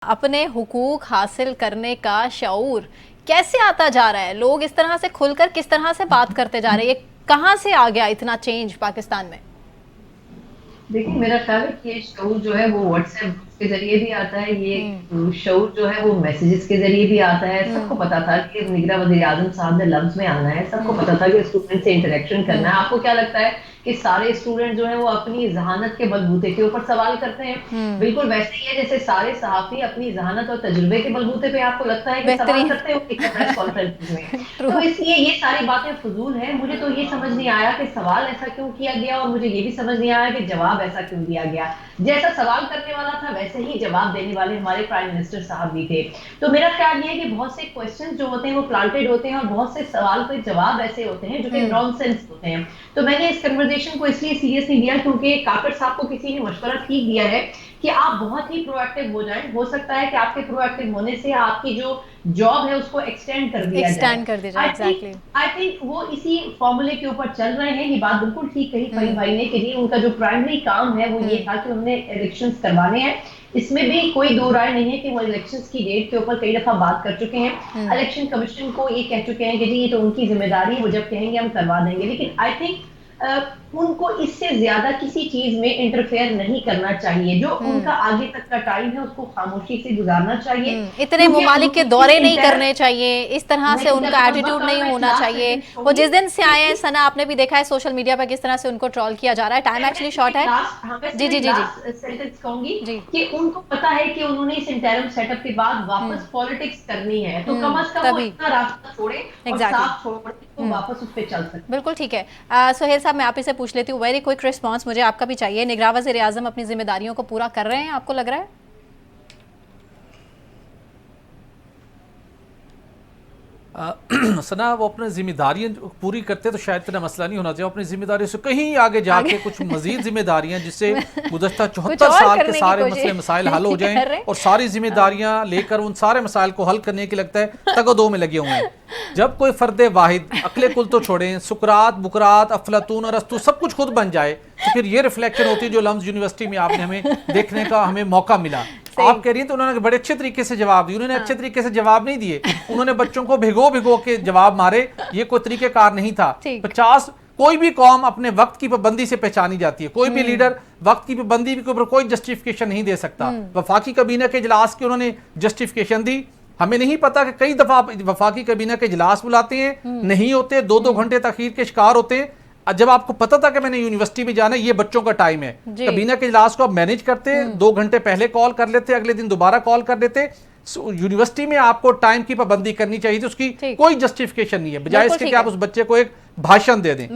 अपने हुकूक हासिल करने का शऊर कैसे आता जा रहा है? लोग इस तरह से खुलकर किस तरह से बात करते जा रहे हैं? ये कहां से आ गया इतना चेंज पाकिस्तान में? देखिए, मेरा ख्याल है कि ये शऊर जो है वो व्हाट्सएप के ज़रिए भी आता है, ये शऊर जो है वो मैसेजेस के ज़रिए भी आता है। सबको हम्म पता था कि निगरान वज़ीर-ए-आज़म साहब ने लफ्ज़ में आना है, सबको हम्म पता था कि स्टूडेंट से इंटरैक्शन करना हम्म है। आपको क्या लगता है कि सारे स्टूडेंट जो हैं वो अपनी ज़हानत के बलबूते के ऊपर सवाल करते हैं? हम्म बिल्कुल वैसे ही है जैसे सारे सहाफ़ी अपनी ज़हानत और तजुर्बे के बलबूते पे आपको लगता है कि सवाल बेहतरीन। करते होंगे क्या प्रेस कॉन्फ्रेंसेज़ में। तो ट्रू। इसलिए ये सारी बातें फ़ुज़ूल हैं। मुझे तो ये समझ नहीं आया कि सवाल ऐसा क्यों किया गया और मुझे ये भी समझ नहीं आया कि जवाब ऐसा क्यों दिया गया। जैसा सवाल करने वाला था वैसे ही जवाब देने वाले हमारे प्राइम मिनिस्टर साहब भी थे। तो मेरा ख्याल ये है कि बहुत से क्वेश्चंस जो होते हैं वो प्लांटेड होते हैं और बहुत से सवाल के जवाब ऐसे होते हैं जो कि हम्म नॉनसेंस होते हैं। तो मैंने इस कन्वर्सेशन को इसलिए सीरियसली लिया क्योंकि काकड़ साहब को किसी ने मशवरा ठीक दिया है कि आप बहुत ही प्रोएक्टिव हो जाएं। हो सकता है कि आपके प्रोएक्टिव होने से आपकी जो जॉब है उसको एक्सटेंड कर दिया जाए। एक्सटेंड कर दिया जाए। I think exactly. I think वो इसी फॉर्मूले के ऊपर चल रहे हैं। ये बात बिल्कुल ठीक कही फहीम हम्म भाई ने कि जी उनका जो प्राइमरी काम है वो ये हम्म था कि उन्होंने इलेक्शंस करवाने हैं। इसमें भी कोई दो राय नहीं है कि वो इलेक्शंस की डेट के ऊपर कई दफा बात कर चुके हैं। हम्म इलेक्शन कमीशन को ये कह चुके हैं कि जी ये तो उनकी जिम्मेदारी है, वो जब कहेंगे हम करवा देंगे। लेकिन आई थिंक उनको इससे ज्यादा किसी चीज में इंटरफेयर नहीं करना चाहिए। जो उनका हम्म आगे तक का टाइम है उसको खामोशी से गुजारना चाहिए इतने क्योंकि ममालिक के उन्होंने दौरे इस नहीं इंटर करने चाहिए, इस तरह मैं से उनका इंटरप्ट एटीट्यूड करूं, नहीं मैं एक होना लास्ट चाहिए। सेंटेंस वो कहूंगी जिस दिन से कि आए हैं इस सना, आपने भी देखा है सोशल मीडिया पर किस तरह से उनको ट्रोल किया जा रहा है। टाइम एक्चुअली शॉर्ट है। मैं जी सिर्फ जी एक जी जी लास्ट सेंटेंस कहूंगी जी। कि उनको पता है कि उन्होंने इस इंटरम सेटअप के बाद वापस पॉलिटिक्स करनी है, तो कम से कम वो तभी। इतना रास्ता छोड़े और एग्जैक्टली। साफ छोड़े तो हम्म वापस उस पर चल सके। बिल्कुल ठीक है। सुहेल साहब, मैं आप ही से पूछ लेती हूँ, वेरी क्विक रिस्पांस मुझे आपका भी चाहिए। निगरान वज़ीर-ए-आज़म अपनी जिम्मेदारियों को पूरा कर रहे हैं, आपको लग रहा है? सना वो अपनी जिम्मेदारियां पूरी करते तो शायद इतना मसला नहीं होना चाहिए। अपनी जिम्मेदारियों से कहीं आगे आगे जाके कुछ मजीद जिम्मेदारियां जिससे गुज़श्ता कुछ 74 और साल के करने की सारे मसले कोशिश मसाइल हल हो जाएं कर रहे और सारी हैं। जिम्मेदारियां लेकर उन सारे मसाइल को हल करने की लगता है तगदो में लगे हुए हैं। जब कोई फर्द वाहिद अकले कुल तो छोड़ें, सुकरात बुकरात अफलातून और अस्तु सब कुछ खुद बन जाए तो फिर ये रिफ्लेक्शन होती है जो लम्स यूनिवर्सिटी में आपने हमें देखने का हमें मौका मिला। आप कह रही हैं तो उन्होंने बड़े अच्छे तरीके से जवाब दिए। उन्होंने अच्छे तरीके से जवाब नहीं दिए, उन्होंने बच्चों को भिगो भिगो के जवाब मारे। ये कोई तरीकेकार नहीं था। 50 कोई भी कौम अपने वक्त की पाबंदी से पहचानी जाती है। कोई भी लीडर वक्त की पाबंदी के ऊपर कोई जस्टिफिकेशन नहीं दे सकता। वफाकी काबीना के इजलास की उन्होंने जस्टिफिकेशन दी। हमें नहीं पता कि कई दफा वफाकी काबीना के इजलास बुलाते हैं, नहीं होते, 2-2 घंटे तखीर के शिकार होते हैं। जब आपको पता था कि मैंने यूनिवर्सिटी में जाना है, ये बच्चों का टाइम है, काबीना के इजलास को आप मैनेज करते, 2 घंटे पहले कॉल कर लेते, अगले दिन दोबारा कॉल कर लेते। यूनिवर्सिटी में आपको टाइम की पाबंदी करनी चाहिए थी, उसकी कोई जस्टिफिकेशन नहीं है, बजाय इसके कि आप उस बच्चे को एक भाषण दे दें।